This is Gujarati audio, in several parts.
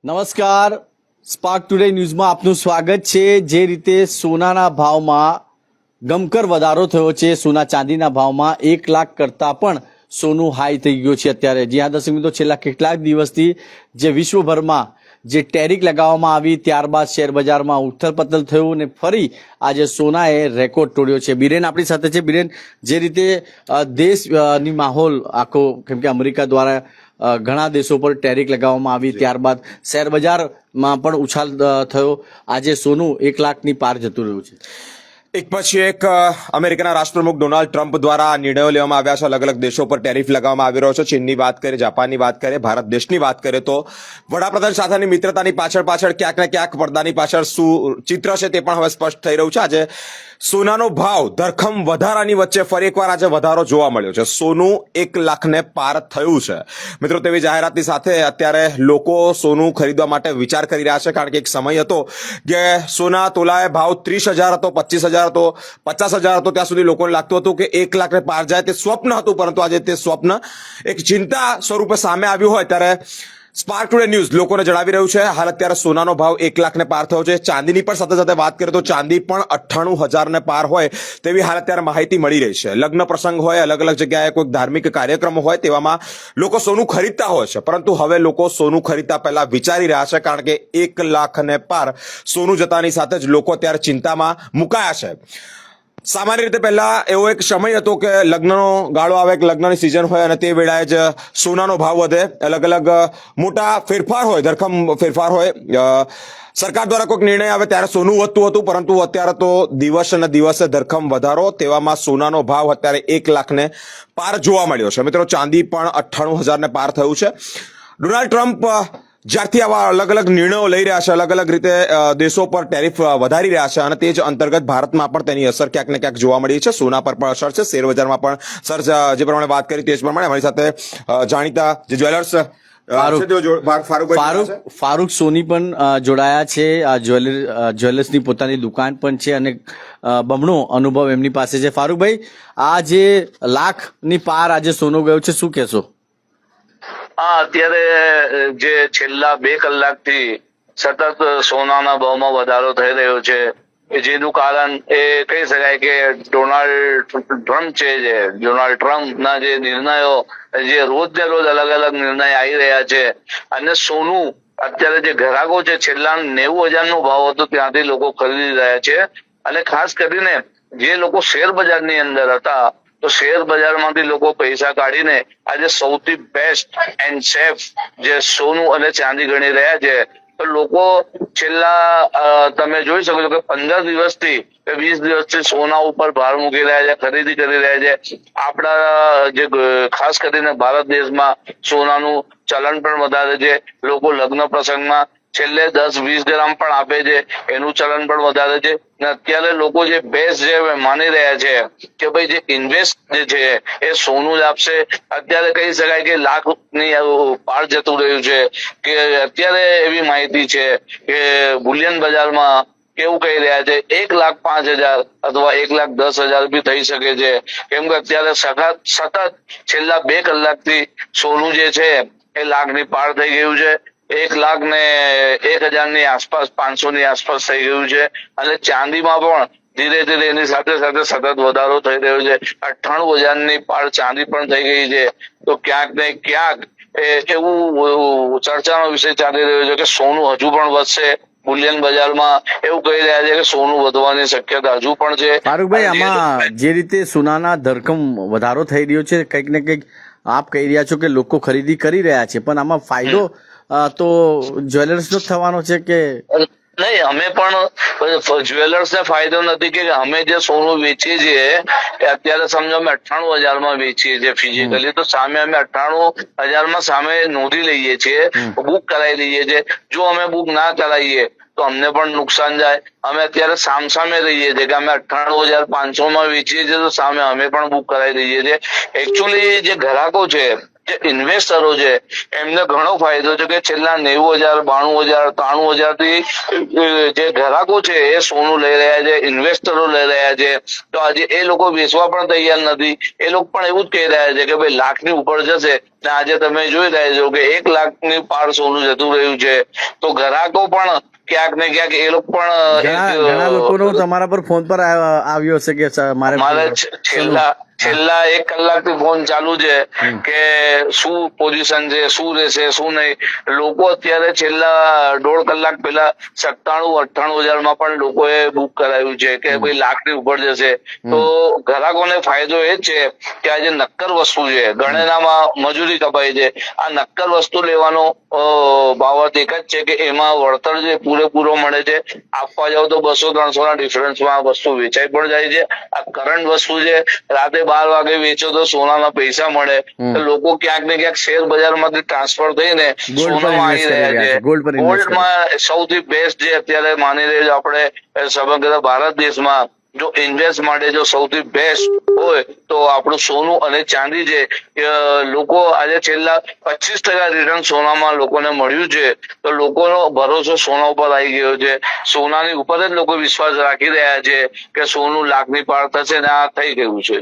નમસ્કાર, સ્પાર્ક ટુડે ન્યૂઝમાં આપનું સ્વાગત છે। જે રીતે સોનાના ભાવમાં ગમકર વધારો થયો છે, સોના ચાંદીના ભાવમાં 1 લાખ કરતાં પણ સોનું હાઈ થઈ ગયું છે અત્યારે। જ્યાં દર્શક મિત્રો છેલ્લા કેટલાક દિવસથી જે વિશ્વભરમાં જે ટેરિફ લગાવવામાં આવી ત્યારબાદ શેર બજારમાં ઉથલપથલ થયું અને ફરી આજે સોનાએ રેકોર્ડ તોડ્યો છે। બિરેન આપણી સાથે છે। બિરેન, જે રીતે દેશની માહોલ આખો, કેમ કે અમેરિકા દ્વારા ઘણા દેશો પર ટેરિફ લગાવવામાં આવી ત્યારબાદ શેર બજારમાં પણ ઉછાલ થયો, આજે સોનું 1 લાખની પાર જતું રહ્યું છે। એક પછી એક અમેરિકાના રાષ્ટ્રપ્રમુખ ડોનાલ્ડ ટ્રમ્પ દ્વારા નિર્ણયો લેવામાં આવ્યા છે। અલગ અલગ દેશો પર ટેરિફ લગાવવામાં આવી રહ્યો છે। ચીનની વાત કરીએ, જાપાનની વાત કરીએ, ભારત દેશની વાત કરીએ તો વડાપ્રધાન સાથેની મિત્રતાની પાછળ ક્યાંક ને ક્યાંક પડદાની પાછળ શું ચિત્ર છે તે પણ હવે સ્પષ્ટ થઈ રહ્યું છે। આજે સોનાનો ભાવ ધરખમ વધારાની વચ્ચે ફરી એકવાર આજે વધારો જોવા મળ્યો છે। સોનું 1 લાખને પાર થયું છે મિત્રો। તેવી જાહેરાતની સાથે અત્યારે લોકો સોનું ખરીદવા માટે વિચાર કરી રહ્યા છે, કારણ કે એક સમય હતો કે સોના તોલાએ ભાવ 30,000 હતો, 25,000 હતો, 50,000 હતો। ત્યાં સુધી લોકોને લાગતું હતું કે 1 લાખને પાર જાય તે સ્વપ્ન હતું, પરંતુ આજે તે સ્વપ્ન એક ચિંતા સ્વરૂપે સામે આવ્યું હોય ત્યારે સ્પાર્ક ટુડે ન્યૂઝ લોકોને જણાવી રહ્યું છે હાલ અત્યારે સોનાનો ભાવ 1 લાખને પાર થયો છે। ચાંદીની પણ સાથે સાથે વાત કરીએ તો ચાંદી પણ 98,000 ને પાર હોય તેવી હાલ અત્યારે માહિતી મળી રહી છે। લગ્ન પ્રસંગ હોય, અલગ અલગ જગ્યાએ કોઈ ધાર્મિક કાર્યક્રમ હોય, તેવામાં લોકો સોનું ખરીદતા હોય છે, પરંતુ હવે લોકો સોનું ખરીદતા પહેલા વિચારી રહ્યા છે, કારણ કે 1 લાખને પાર સોનું જતાની સાથે જ લોકો અત્યારે ચિંતામાં મુકાયા છે। સામાન્ય રીતે પહેલા એવો એક સમય હતો કે લગ્નનો ગાળો આવે કે લગ્નની સિઝન હોય અને તે વેળાએ જ સોનાનો ભાવ વધે, અલગ અલગ મોટા ફેરફાર હોય, ધરખમ ફેરફાર હોય, સરકાર દ્વારા કોઈક નિર્ણય આવે ત્યારે સોનું વધતું હતું, પરંતુ અત્યારે તો દિવસે ને દિવસે ધરખમ વધારો, તેવામાં સોનાનો ભાવ અત્યારે 1 લાખને પાર જોવા મળ્યો છે મિત્રો। ચાંદી પણ 98,000 ને પાર થયું છે। ડોનાલ્ડ ટ્રમ્પ જ્યારથી આવા અલગ અલગ નિર્ણયો લઈ રહ્યા છે, અલગ અલગ રીતે દેશો પર ટેરિફ વધારી રહ્યા છે, અને તે જ અંતર્ગત ભારતમાં પણ તેની અસર ક્યાંક ને ક્યાંક જોવા મળી છે। સોના પર પણ અસર છે, શેર બજારમાં પણ સર જે પ્રમાણે વાત કરી તે જ પ્રમાણે અમારી સાથે જાણીતા જે જ્વેલર્સ ફારૂક સોની પણ જોડાયા છે। આ જ્વેલર્સની પોતાની દુકાન પણ છે અને બમણો અનુભવ એમની પાસે છે। ફારૂકભાઈ, આ જે લાખની પાર આજે સોનું ગયું છે, શું કહેશો? હા, અત્યારે જે છેલ્લા 2 કલાકથી સતત સોનાના ભાવમાં વધારો થઈ રહ્યો છે, જેનું કારણ એ કહી શકાય કે ડોનાલ્ડ ટ્રમ્પના જે નિર્ણયો, જે રોજ ને રોજ અલગ અલગ નિર્ણય આવી રહ્યા છે, અને સોનું અત્યારે જે ગ્રાહકો છે, છેલ્લા 90,000 નો ભાવ હતો ત્યાંથી લોકો ખરીદી રહ્યા છે, અને ખાસ કરીને જે લોકો શેર બજારની અંદર હતા તો શેર બજારમાંથી લોકો પૈસા કાઢીને આજે સૌથી બેસ્ટ એન્ડ સેફ જે સોનું અને ચાંદી ગણી રહ્યા છે। તો લોકો છેલ્લા તમે જોઈ શકો છો કે 15 દિવસથી કે 20 દિવસથી સોના ઉપર ભાર મૂકી રહ્યા છે, ખરીદી કરી રહ્યા છે। આપણા જે ખાસ કરીને ભારત દેશમાં સોનાનું ચલણ પણ વધારે છે। લોકો લગ્ન પ્રસંગમાં છેલ્લે 10-20 ગ્રામ પણ આપે છે, એનું ચલણ પણ વધારે છે। અત્યારે લોકો જે બેસ્ટ જે માની રહ્યા છે કે ભાઈ જે ઇન્વેસ્ટ જે છે એ સોનું જ આપશે। અત્યારે કહી શકાય કે લાખની પાર જતું રહ્યું છે, કે અત્યારે એવી માહિતી છે કે બુલિયન બજારમાં કેવું કહી રહ્યા છે 1,05,000 અથવા 1,10,000 બી થઈ શકે છે, કેમ કે અત્યારે સતત છેલ્લા 2 કલાકથી સોનું જે છે એ લાખની પાર થઈ ગયું છે। 1,01,000 ની આસપાસ, 500 ની આસપાસ થઈ ગયું છે, અને ચાંદીમાં પણ ધીરે ધીરે એની સાથે સાથે સતત વધારો થઈ રહ્યો છે। 98,000 ની પાર ચાંદી પણ થઈ ગઈ છે। તો ક્યાંક ને ક્યાંક એવું ચર્ચાનો વિષય ચાલી રહ્યો છે કે સોનું હજુ પણ વધશે। બુલિયન બજારમાં એવું કહી રહ્યા છે કે સોનું વધવાની શક્યતા હજુ પણ છે। ફારૂકભાઈ, આમાં જે રીતે સોનાના ધરખમ વધારો થઈ રહ્યો છે, કંઈક ને કંઈક આપ કહી રહ્યા છો કે લોકો ખરીદી કરી રહ્યા છે, પણ આમાં ફાયદો તો જ્વેલર્સનો જ થવાનો છે કે નહીં? અમે પણ જ્વેલર્સ ને ફાયદો નથી કે અમે જે સોનું વેચીએ છીએ એ અત્યારે સમજો અમે 98,000 માં વેચીએ છીએ ફિઝિકલી, તો સામે અમે 98,000 માં સામે નોંધી લઈએ છીએ, બુક કરાવી લઈએ છીએ। જો અમે બુક ના કરાવીએ તો અમને પણ નુકસાન જાય। અમે અત્યારે સામસામે રહીએ છીએ કે અમે 98,500 માં વેચીએ છીએ, તો સામે અમે પણ બુક કરાવી દઈએ છીએ। એકચ્યુઅલી જે ગ્રાહકો છે જે ઇન્વેસ્ટરો છે એમને ઘણો ફાયદો છે કે છેલ્લા 90,000, 92,000, 93,000 થી જે ગ્રાહકો છે એ સોનું લઈ રહ્યા છે, ઇન્વેસ્ટરો લઈ રહ્યા છે. તો આજે એ લોકો વેચવા પણ તૈયાર નથી. એ લોકો પણ એવું જ કહી રહ્યા છે કે ભાઈ લાખની ઉપર જશે. ને આજે તમે જોઈ રહ્યા છો કે 1 લાખની પાર સોનું જતું રહ્યું છે. તો ગ્રાહકો પણ ક્યાંક ને ક્યાંક એ લોકો ઘણા લોકોનો તમારા પર ફોન પર આવ્યો હશે કે મારે છેલ્લા 1 કલાકથી ફોન ચાલુ છે કે શું પોઝિશન છે, શું રહેશે, શું નહીં. લોકો અત્યારે છેલ્લા 1.5 કલાક પહેલા 97,000-98,000 માં પણ લોકોએ બુક કરાવ્યું છે કે ભાઈ લાખની ઉપર જશે. તો ગ્રાહકોને ફાયદો એ જ છે કે આ જે નક્કર વસ્તુ છે, ગણેનામાં મજૂરી કપાય છે. આ નક્કર વસ્તુ લેવાનો બાબત એક જ છે કે એમાં વળતર જે પૂરેપૂરો મળે છે. આપવા જાવ તો 200-300 ના ડિફરન્સમાં આ વસ્તુ વેચાઈ પણ જાય છે. આ કરંટ વસ્તુ છે. રાતે 12 વાગે વેચો તો સોનાના પૈસા મળે. તો લોકો ક્યાંક ને ક્યાંક શેર બજારમાંથી ટ્રાન્સફર થઈને સોનામાં આવી રહ્યા છે. ગોલ્ડમાં સૌથી બેસ્ટ જે અત્યારે માની રહ્યા છે આપણે સમગ્ર ભારત દેશમાં જો ઇન્વેસ્ટ માટે જો સૌથી બેસ્ટ હોય તો આપણું સોનું અને ચાંદી છે. લોકો આજે છેલ્લા 25% રિટર્ન સોનામાં લોકોને મળ્યું છે. તો લોકોનો ભરોસો સોના ઉપર આવી ગયો છે. સોનાની ઉપર જ લોકો વિશ્વાસ રાખી રહ્યા છે કે સોનું લાખની પાર થશે ને આ થઈ ગયું છે.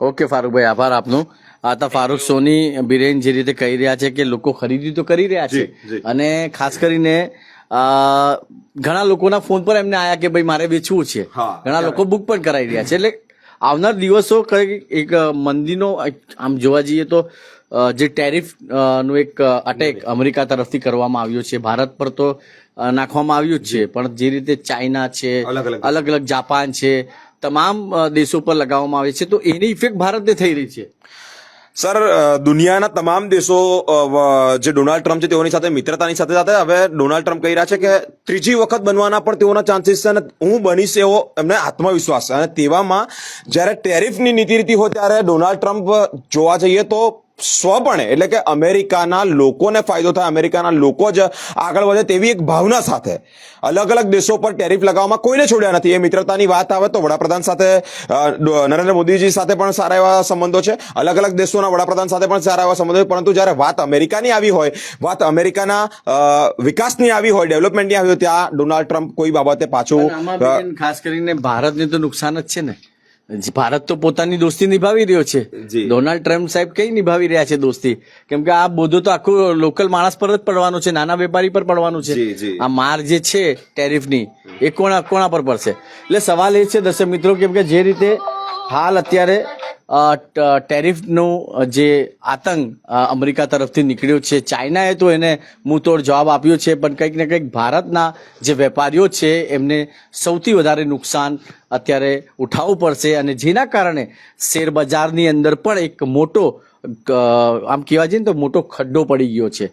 ઓકે ફારૂકભાઈ, આભાર આપનો. આ તો ફારૂક સોની બિરેન જે રીતે કહી રહ્યા છે કે લોકો ખરીદી તો કરી રહ્યા છે અને ખાસ કરીને ઘણા લોકોના ફોન પર એમને આયા કે ભાઈ મારે વેચવું છે. ઘણા લોકો બુક પણ કરાવી રહ્યા છે. એટલે આવનાર દિવસો એક મંદીનો આમ જોવા જઈએ તો જે ટેરિફ નું એક અટેક અમેરિકા તરફથી કરવામાં આવ્યો છે ભારત પર તો નાખવામાં આવ્યું જ છે, પણ જે રીતે ચાઇના છે, અલગ અલગ જાપાન છે, તમામ દેશો પર લગાવવામાં આવે છે. તો એની ઇફેક્ટ ભારતને થઈ રહી છે. સર, દુનિયાના તમામ દેશો જે ડોનાલ્ડ ટ્રમ્પ છે તેઓની સાથે મિત્રતાની સાથે સાથે હવે ડોનાલ્ડ ટ્રમ્પ કહી રહ્યા છે કે ત્રીજી વખત બનવાના પણ તેઓના ચાન્સીસ છે અને હું બનીશ એવો એમને આત્મવિશ્વાસ છે. અને તેવામાં જ્યારે ટેરિફની નીતિ રીતિ હોય ત્યારે ડોનાલ્ડ ટ્રમ્પ જોવા જઈએ તો સ્વપણે એટલે કે અમેરિકાના લોકોને ફાયદો થાય, અમેરિકાના લોકો જ આગળ વધે તેવી એક ભાવના સાથે અલગ અલગ દેશો પર ટેરિફ લગાવવામાં કોઈને છોડ્યા નથી. એ મિત્રતાની વાત આવે તો વડાપ્રધાન સાથે નરેન્દ્ર મોદીજી સાથે પણ સારા એવા સંબંધો છે, અલગ અલગ દેશોના વડાપ્રધાન સાથે પણ સારા એવા સંબંધો છે. પરંતુ જ્યારે વાત અમેરિકાની આવી હોય, વાત અમેરિકાના વિકાસની આવી હોય, ડેવલપમેન્ટની આવી હોય, ત્યાં ડોનાલ્ડ ટ્રમ્પ કોઈ બાબતે પાછું ખાસ કરીને ભારતને તો નુકસાન જ છે ને. ભારત તો પોતાની દોસ્તી નિભાવી રહ્યો છે. ડોનાલ્ડ ટ્રમ્પ સાહેબ કઈ નિભાવી રહ્યા છે દોસ્તી? કેમ કે આ બધું તો આખું લોકલ માણસ પર જ પડવાનું છે, નાના વેપારી પર પડવાનું છે. આ માર જે છે ટેરિફની એ કોના પર પડશે? એટલે સવાલ એ છે દર્શક મિત્રો, કેમ કે જે રીતે હાલ અત્યારે ટેરિફનું જે આતંક અમેરિકા તરફથી નીકળ્યો છે, ચાઇનાએ તો એને મુંહતોડ જવાબ આપ્યો છે, પણ કંઈક ને કંઈક ભારતના જે વેપારીઓ છે એમને સૌથી વધારે નુકસાન અત્યારે ઉઠાવવું પડશે. અને જેના કારણે શેર બજારની અંદર પણ એક મોટો આમ કહેવા જઈએ ને તો મોટો ખડ્ડો પડી ગયો છે.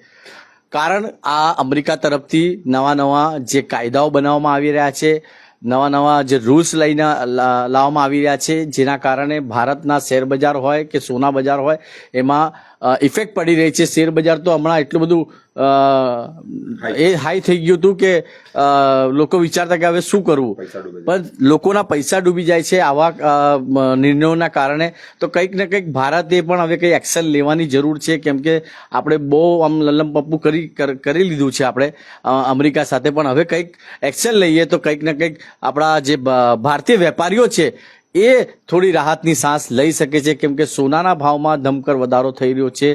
કારણ આ અમેરિકા તરફથી નવા જે કાયદાઓ બનાવવામાં આવી રહ્યા છે, નવા જે રૂલ્સ લઈને લાવવામાં આવી રહ્યા છે, જેના કારણે ભારતના શેર બજાર હોય કે સોના બજાર હોય એમાં ઇફેક્ટ પડી રહી છે. શેર બજાર તો હમણાં એટલું બધું એ હાઈ થઈ ગયું હતું કે લોકો વિચારતા કે હવે શું કરવું, પણ લોકોના પૈસા ડૂબી જાય છે આવા નિર્ણયોના કારણે. તો કંઈક ને કંઈક ભારતે પણ હવે કંઈ એક્શન લેવાની જરૂર છે, કેમ કે આપણે બહુ આમ લલ્લમ પપ્પુ કરી લીધું છે આપણે અમેરિકા સાથે. પણ હવે કંઈક એક્શન લઈએ તો કંઈક ને કંઈક આપણા જે ભારતીય વેપારીઓ છે એ થોડી રાહતની સાંસ લઈ શકે છે. કેમ કે સોનાના ભાવમાં ધમકર વધારો થઈ રહ્યો છે.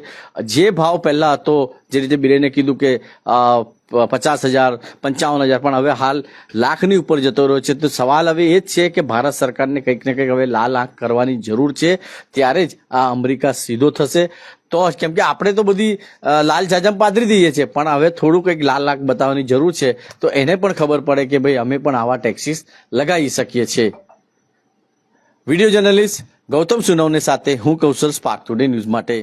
જે ભાવ પહેલા હતો, જે રીતે બિરેને કીધું કે 50,000, 55,000, પણ હવે હાલ લાખની ઉપર જતો રહ્યો છે. તો સવાલ હવે એ જ છે કે ભારત સરકારને કંઈક ને કંઈક હવે લાલ આંખ કરવાની જરૂર છે, ત્યારે જ આ અમેરિકા સીધો થશે. તો કેમ કે આપણે તો બધી લાલ જાજમ પાથરી દઈએ છીએ, પણ હવે થોડું કંઈક લાલ આંખ બતાવવાની જરૂર છે. તો એને પણ ખબર પડે કે ભાઈ અમે પણ આવા ટેક્સીસ લગાવી શકીએ છીએ. વિડીયો જર્નલિસ્ટ ગૌતમ સુનવને સાથે હું કૌશલ, સ્પાર્ક ટુડે ન્યૂઝ માટે.